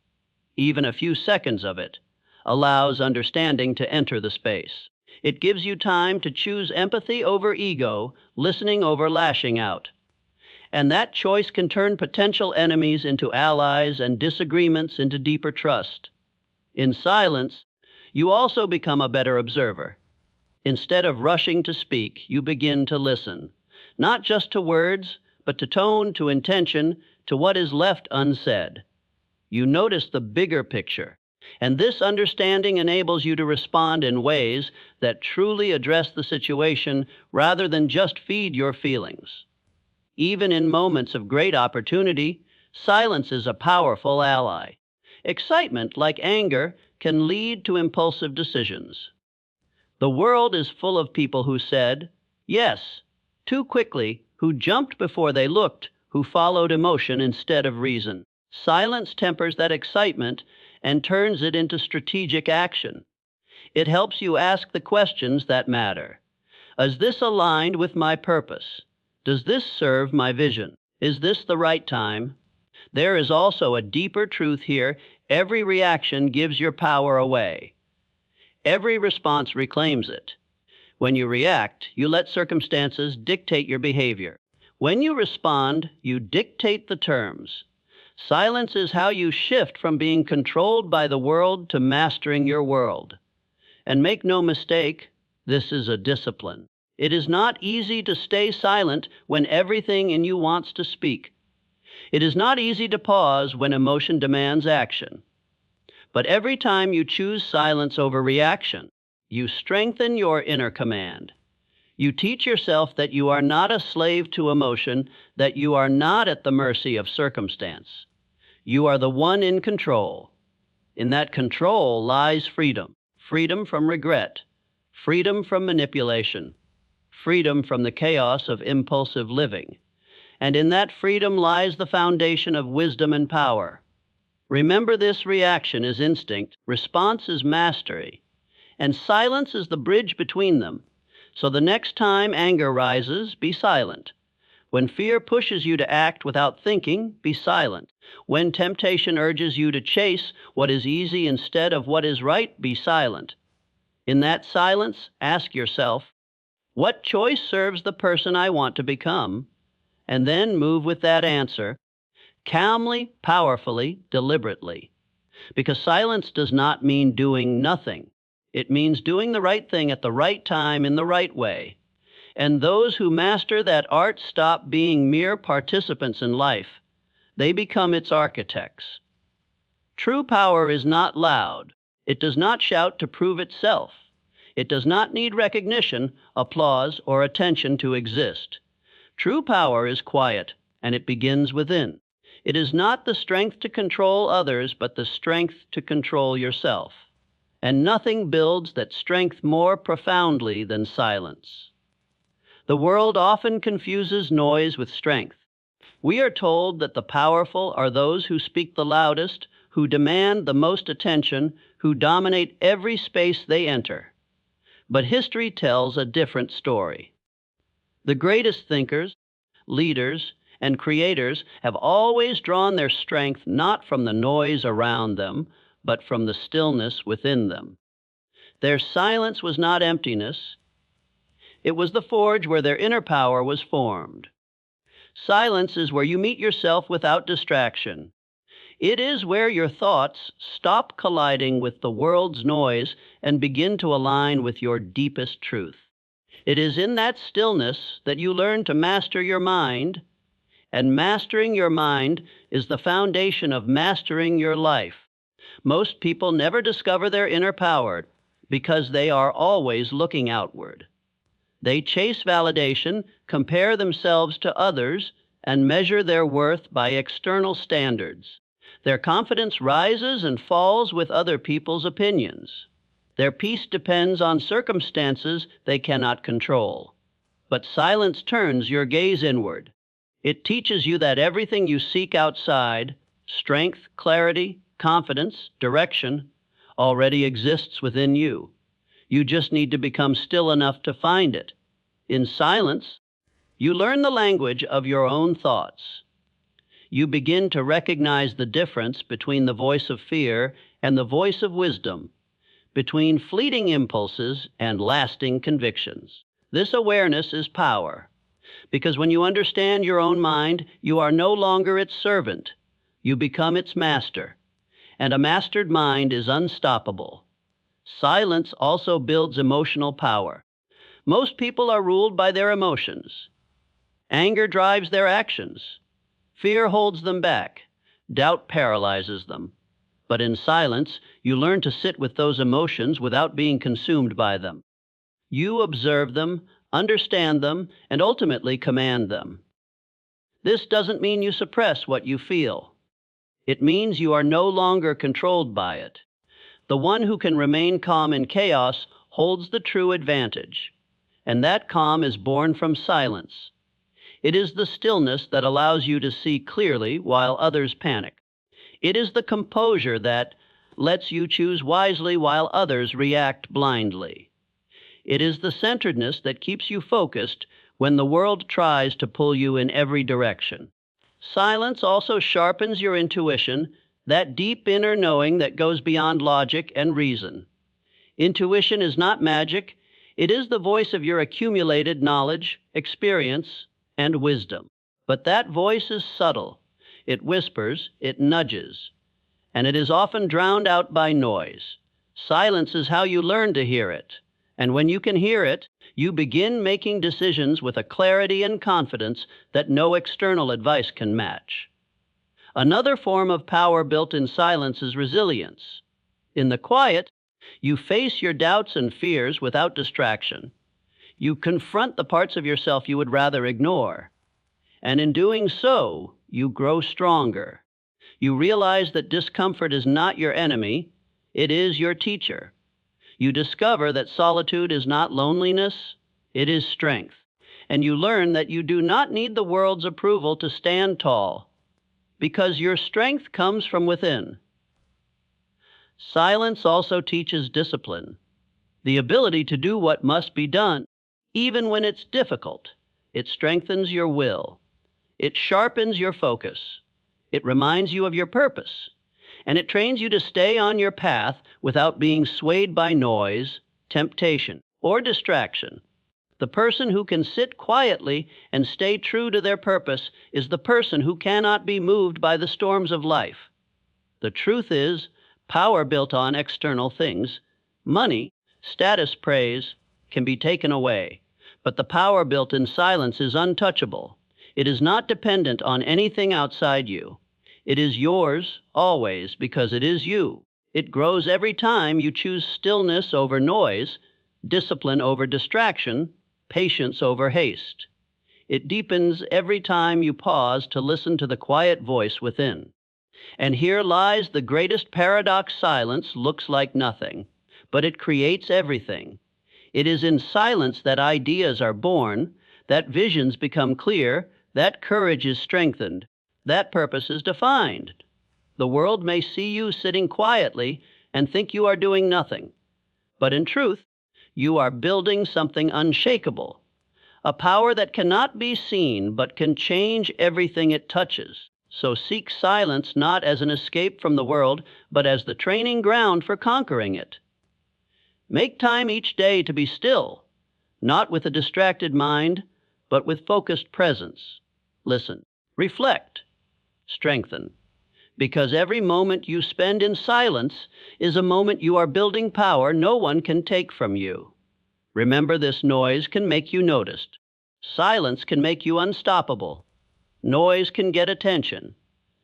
even a few seconds of it, allows understanding to enter the space. It gives you time to choose empathy over ego, listening over lashing out. And that choice can turn potential enemies into allies and disagreements into deeper trust. In silence, you also become a better observer. Instead of rushing to speak, you begin to listen, not just to words, but to tone, to intention, to what is left unsaid. You notice the bigger picture, and this understanding enables you to respond in ways that truly address the situation rather than just feed your feelings. Even in moments of great opportunity, silence is a powerful ally. Excitement, like anger, can lead to impulsive decisions. The world is full of people who said, yes, too quickly, who jumped before they looked, who followed emotion instead of reason. Silence tempers that excitement and turns it into strategic action. It helps you ask the questions that matter. Is this aligned with my purpose? Does this serve my vision? Is this the right time? There is also a deeper truth here. Every reaction gives your power away. Every response reclaims it. When you react, you let circumstances dictate your behavior. When you respond, you dictate the terms. Silence is how you shift from being controlled by the world to mastering your world. And make no mistake, this is a discipline. It is not easy to stay silent when everything in you wants to speak. It is not easy to pause when emotion demands action. But every time you choose silence over reaction, you strengthen your inner command. You teach yourself that you are not a slave to emotion, that you are not at the mercy of circumstance. You are the one in control. In that control lies freedom. Freedom from regret. Freedom from manipulation. Freedom from the chaos of impulsive living. And in that freedom lies the foundation of wisdom and power. Remember, this: reaction is instinct, response is mastery, and silence is the bridge between them. So the next time anger rises, be silent. When fear pushes you to act without thinking, be silent. When temptation urges you to chase what is easy instead of what is right, be silent. In that silence, ask yourself, what choice serves the person I want to become? And then move with that answer, calmly, powerfully, deliberately. Because silence does not mean doing nothing. It means doing the right thing at the right time in the right way. And those who master that art stop being mere participants in life. They become its architects. True power is not loud. It does not shout to prove itself. It does not need recognition, applause, or attention to exist. True power is quiet, and it begins within. It is not the strength to control others, but the strength to control yourself. And nothing builds that strength more profoundly than silence. The world often confuses noise with strength. We are told that the powerful are those who speak the loudest, who demand the most attention, who dominate every space they enter. But history tells a different story. The greatest thinkers, leaders, and creators have always drawn their strength not from the noise around them, but from the stillness within them. Their silence was not emptiness. It was the forge where their inner power was formed. Silence is where you meet yourself without distraction. It is where your thoughts stop colliding with the world's noise and begin to align with your deepest truth. It is in that stillness that you learn to master your mind, and mastering your mind is the foundation of mastering your life. Most people never discover their inner power because they are always looking outward. They chase validation, compare themselves to others, and measure their worth by external standards. Their confidence rises and falls with other people's opinions. Their peace depends on circumstances they cannot control. But silence turns your gaze inward. It teaches you that everything you seek outside, strength, clarity, confidence, direction, already exists within you. You just need to become still enough to find it. In silence, you learn the language of your own thoughts. You begin to recognize the difference between the voice of fear and the voice of wisdom, between fleeting impulses and lasting convictions. This awareness is power, because when you understand your own mind, you are no longer its servant. You become its master, and a mastered mind is unstoppable. Silence also builds emotional power. Most people are ruled by their emotions. Anger drives their actions. Fear holds them back. Doubt paralyzes them. But in silence, you learn to sit with those emotions without being consumed by them. You observe them, understand them, and ultimately command them. This doesn't mean you suppress what you feel. It means you are no longer controlled by it. The one who can remain calm in chaos holds the true advantage, and that calm is born from silence. It is the stillness that allows you to see clearly while others panic. It is the composure that lets you choose wisely while others react blindly. It is the centeredness that keeps you focused when the world tries to pull you in every direction. Silence also sharpens your intuition, that deep inner knowing that goes beyond logic and reason. Intuition is not magic. It is the voice of your accumulated knowledge, experience, and wisdom. But that voice is subtle. It whispers, it nudges, and it is often drowned out by noise. Silence is how you learn to hear it. And when you can hear it, you begin making decisions with a clarity and confidence that no external advice can match. Another form of power built in silence is resilience. In the quiet, you face your doubts and fears without distraction. You confront the parts of yourself you would rather ignore. And in doing so, you grow stronger. You realize that discomfort is not your enemy, it is your teacher. You discover that solitude is not loneliness, it is strength. And you learn that you do not need the world's approval to stand tall, because your strength comes from within. Silence also teaches discipline, the ability to do what must be done, even when it's difficult. It strengthens your will. It sharpens your focus. It reminds you of your purpose. And it trains you to stay on your path without being swayed by noise, temptation, or distraction. The person who can sit quietly and stay true to their purpose is the person who cannot be moved by the storms of life. The truth is, power built on external things, money, status, praise, can be taken away. But the power built in silence is untouchable. It is not dependent on anything outside you. It is yours always because it is you. It grows every time you choose stillness over noise, discipline over distraction, patience over haste. It deepens every time you pause to listen to the quiet voice within. And here lies the greatest paradox. Silence looks like nothing, but it creates everything. It is in silence that ideas are born, that visions become clear, that courage is strengthened, that purpose is defined. The world may see you sitting quietly and think you are doing nothing, but in truth, you are building something unshakable, a power that cannot be seen but can change everything it touches. So seek silence not as an escape from the world, but as the training ground for conquering it. Make time each day to be still, not with a distracted mind, but with focused presence. Listen, reflect, strengthen, because every moment you spend in silence is a moment you are building power no one can take from you. Remember, this noise can make you noticed. Silence can make you unstoppable. Noise can get attention.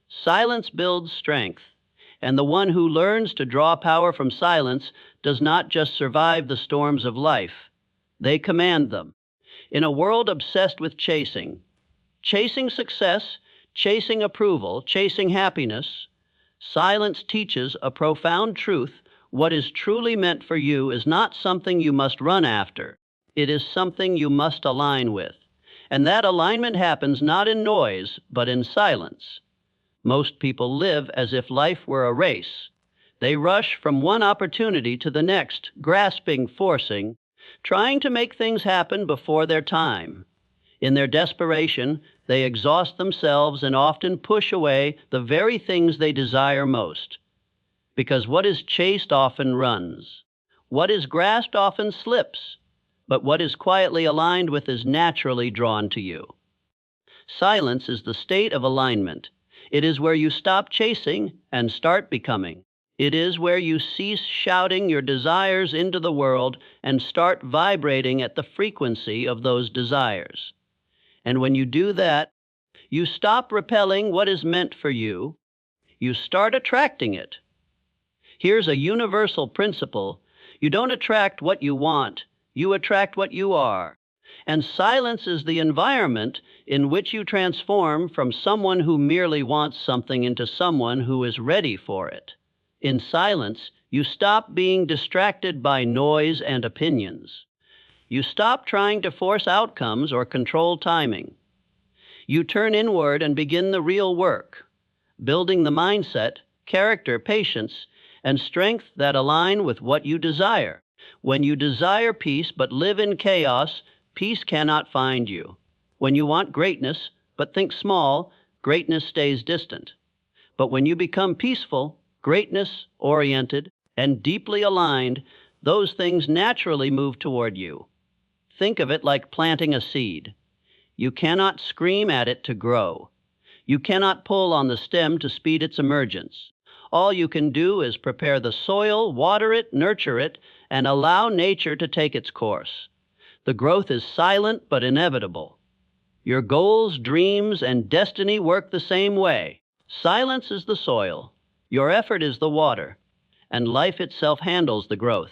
Silence builds strength, and the one who learns to draw power from silence does not just survive the storms of life. They command them. In a world obsessed with chasing success, chasing approval, chasing happiness, Silence teaches a profound truth. What is truly meant for you is not something you must run after. It is something you must align with. And that alignment happens not in noise, but in silence. Most people live as if life were a race. They rush from one opportunity to the next, grasping, forcing, trying to make things happen before their time. In their desperation, they exhaust themselves and often push away the very things they desire most. Because what is chased often runs. What is grasped often slips. But what is quietly aligned with is naturally drawn to you. Silence is the state of alignment. It is where you stop chasing and start becoming. It is where you cease shouting your desires into the world and start vibrating at the frequency of those desires. And when you do that, you stop repelling what is meant for you. You start attracting it. Here's a universal principle. You don't attract what you want. You attract what you are. And silence is the environment in which you transform from someone who merely wants something into someone who is ready for it. In silence, you stop being distracted by noise and opinions. You stop trying to force outcomes or control timing. You turn inward and begin the real work, building the mindset, character, patience, and strength that align with what you desire. When you desire peace but live in chaos, peace cannot find you. When you want greatness but think small, greatness stays distant. But when you become peaceful, greatness-oriented, and deeply aligned, those things naturally move toward you. Think of it like planting a seed. You cannot scream at it to grow. You cannot pull on the stem to speed its emergence. All you can do is prepare the soil, water it, nurture it, and allow nature to take its course. The growth is silent but inevitable. Your goals, dreams, and destiny work the same way. Silence is the soil. Your effort is the water, and life itself handles the growth.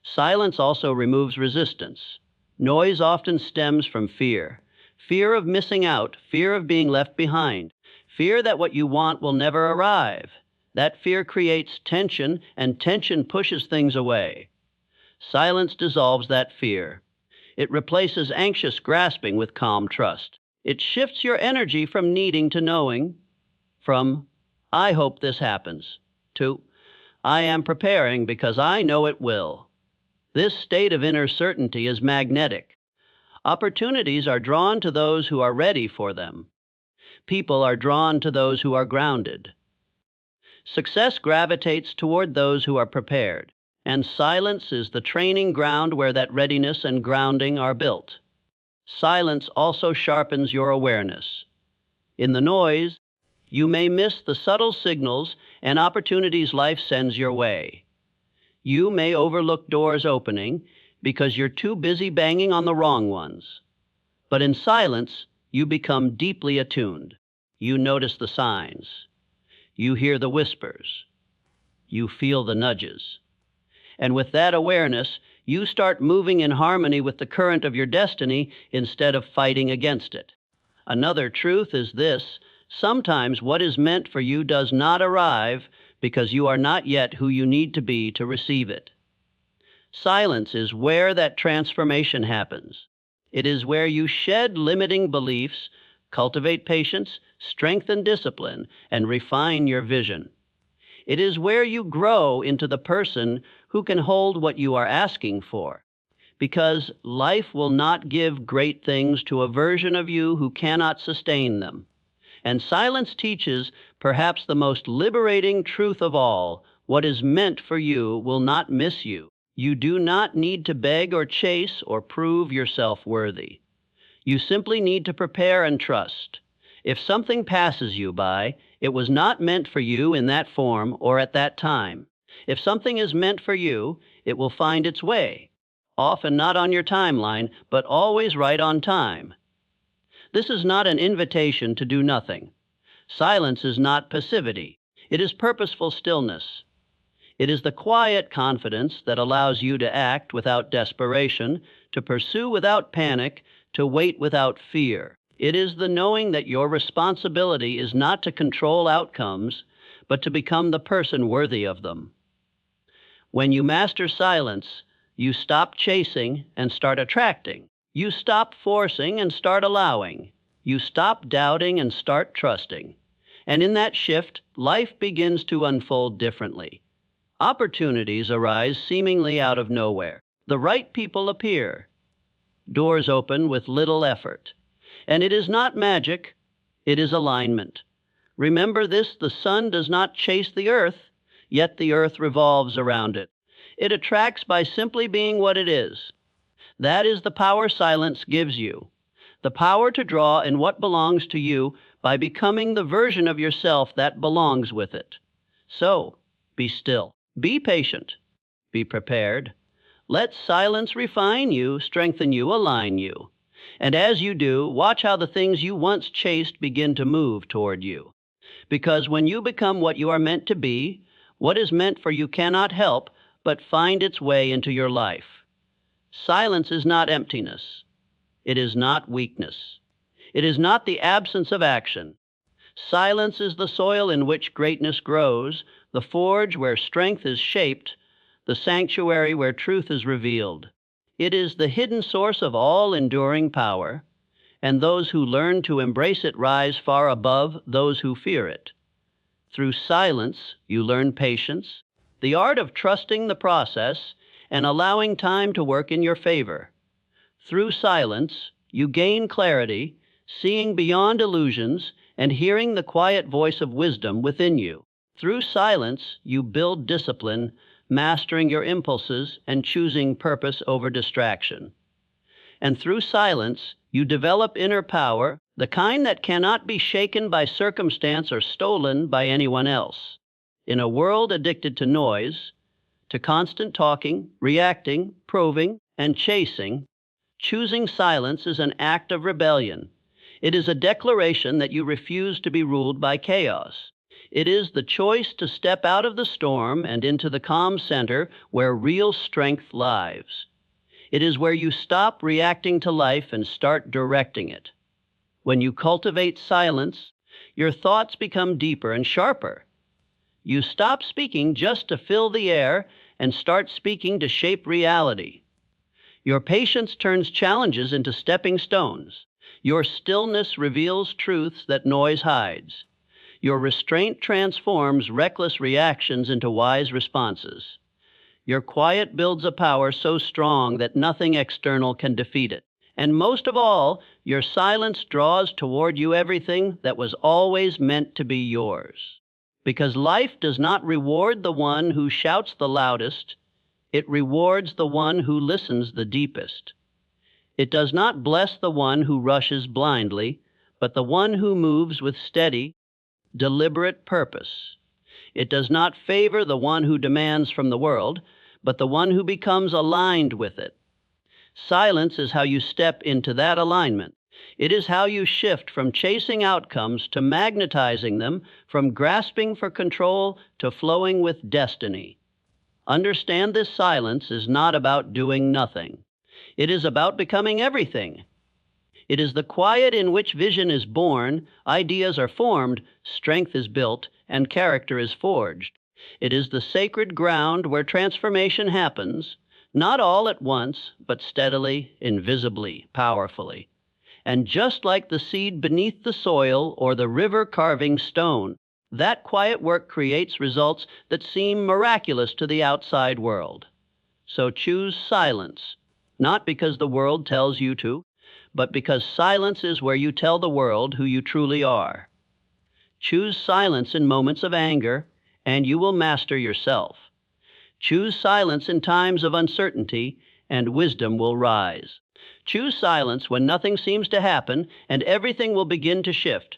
Silence also removes resistance. Noise often stems from fear. Fear of missing out, fear of being left behind, fear that what you want will never arrive. That fear creates tension, and tension pushes things away. Silence dissolves that fear. It replaces anxious grasping with calm trust. It shifts your energy from needing to knowing, from I hope this happens, to I am preparing because I know it will. This state of inner certainty is magnetic. Opportunities are drawn to those who are ready for them. People are drawn to those who are grounded. Success gravitates toward those who are prepared, and silence is the training ground where that readiness and grounding are built. Silence also sharpens your awareness. In the noise, you may miss the subtle signals and opportunities life sends your way. You may overlook doors opening because you're too busy banging on the wrong ones. But in silence, you become deeply attuned. You notice the signs. You hear the whispers. You feel the nudges. And with that awareness, you start moving in harmony with the current of your destiny instead of fighting against it. Another truth is this: sometimes what is meant for you does not arrive because you are not yet who you need to be to receive it. Silence is where that transformation happens. It is where you shed limiting beliefs, cultivate patience, strengthen discipline, and refine your vision. It is where you grow into the person who can hold what you are asking for. Because life will not give great things to a version of you who cannot sustain them. And silence teaches perhaps the most liberating truth of all: what is meant for you will not miss you. You do not need to beg or chase or prove yourself worthy. You simply need to prepare and trust. If something passes you by, it was not meant for you in that form or at that time. If something is meant for you, it will find its way. Often not on your timeline, but always right on time. This is not an invitation to do nothing. Silence is not passivity. It is purposeful stillness. It is the quiet confidence that allows you to act without desperation, to pursue without panic, to wait without fear. It is the knowing that your responsibility is not to control outcomes, but to become the person worthy of them. When you master silence, you stop chasing and start attracting. You stop forcing and start allowing. You stop doubting and start trusting. And in that shift, life begins to unfold differently. Opportunities arise seemingly out of nowhere. The right people appear. Doors open with little effort. And it is not magic, it is alignment. Remember this: the sun does not chase the earth, yet the earth revolves around it. It attracts by simply being what it is. That is the power silence gives you. The power to draw in what belongs to you by becoming the version of yourself that belongs with it. So, be still. Be patient. Be prepared. Let silence refine you, strengthen you, align you. And as you do, watch how the things you once chased begin to move toward you. Because when you become what you are meant to be, what is meant for you cannot help but find its way into your life. Silence is not emptiness. It is not weakness. It is not the absence of action. Silence is the soil in which greatness grows, the forge where strength is shaped, the sanctuary where truth is revealed. It is the hidden source of all enduring power, and those who learn to embrace it rise far above those who fear it. Through silence, you learn patience, the art of trusting the process and allowing time to work in your favor. Through silence, you gain clarity, seeing beyond illusions and hearing the quiet voice of wisdom within you. Through silence, you build discipline, mastering your impulses and choosing purpose over distraction. And through silence, you develop inner power, the kind that cannot be shaken by circumstance or stolen by anyone else. In a world addicted to noise, to constant talking, reacting, proving, and chasing, choosing silence is an act of rebellion. It is a declaration that you refuse to be ruled by chaos. It is the choice to step out of the storm and into the calm center where real strength lies. It is where you stop reacting to life and start directing it. When you cultivate silence, your thoughts become deeper and sharper. You stop speaking just to fill the air and start speaking to shape reality. Your patience turns challenges into stepping stones. Your stillness reveals truths that noise hides. Your restraint transforms reckless reactions into wise responses. Your quiet builds a power so strong that nothing external can defeat it. And most of all, your silence draws toward you everything that was always meant to be yours. Because life does not reward the one who shouts the loudest, it rewards the one who listens the deepest. It does not bless the one who rushes blindly, but the one who moves with steady, deliberate purpose. It does not favor the one who demands from the world, but the one who becomes aligned with it. Silence is how you step into that alignment. It is how you shift from chasing outcomes to magnetizing them, from grasping for control to flowing with destiny. Understand this: silence is not about doing nothing. It is about becoming everything. It is the quiet in which vision is born, ideas are formed, strength is built, and character is forged. It is the sacred ground where transformation happens, not all at once, but steadily, invisibly, powerfully. And just like the seed beneath the soil or the river carving stone, that quiet work creates results that seem miraculous to the outside world. So choose silence, not because the world tells you to, but because silence is where you tell the world who you truly are. Choose silence in moments of anger, and you will master yourself. Choose silence in times of uncertainty, and wisdom will rise. Choose silence when nothing seems to happen, and everything will begin to shift.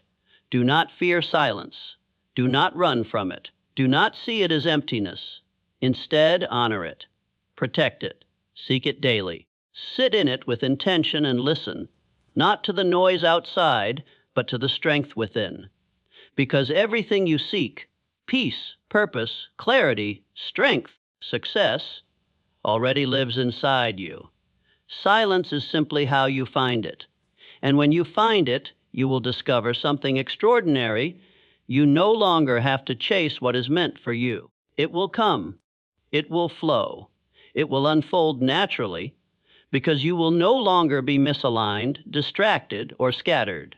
Do not fear silence. Do not run from it. Do not see it as emptiness. Instead, honor it. Protect it. Seek it daily. Sit in it with intention and listen, not to the noise outside, but to the strength within. Because everything you seek, peace, purpose, clarity, strength, success, already lives inside you. Silence is simply how you find it. And when you find it, you will discover something extraordinary. You no longer have to chase what is meant for you. It will come. It will flow. It will unfold naturally because you will no longer be misaligned, distracted, or scattered.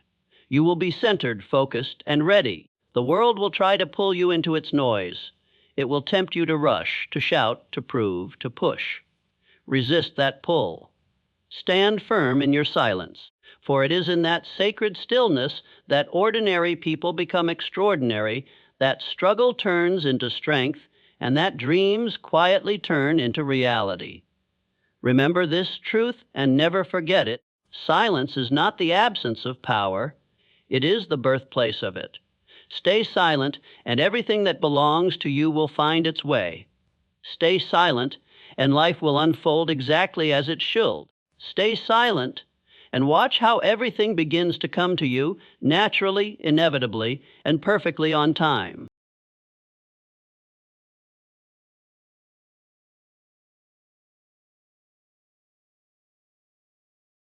You will be centered, focused, and ready. The world will try to pull you into its noise. It will tempt you to rush, to shout, to prove, to push. Resist that pull. Stand firm in your silence, for it is in that sacred stillness that ordinary people become extraordinary, that struggle turns into strength, and that dreams quietly turn into reality. Remember this truth and never forget it. Silence is not the absence of power, it is the birthplace of it. Stay silent, and everything that belongs to you will find its way. Stay silent, and life will unfold exactly as it should. Stay silent, and watch how everything begins to come to you naturally, inevitably, and perfectly on time.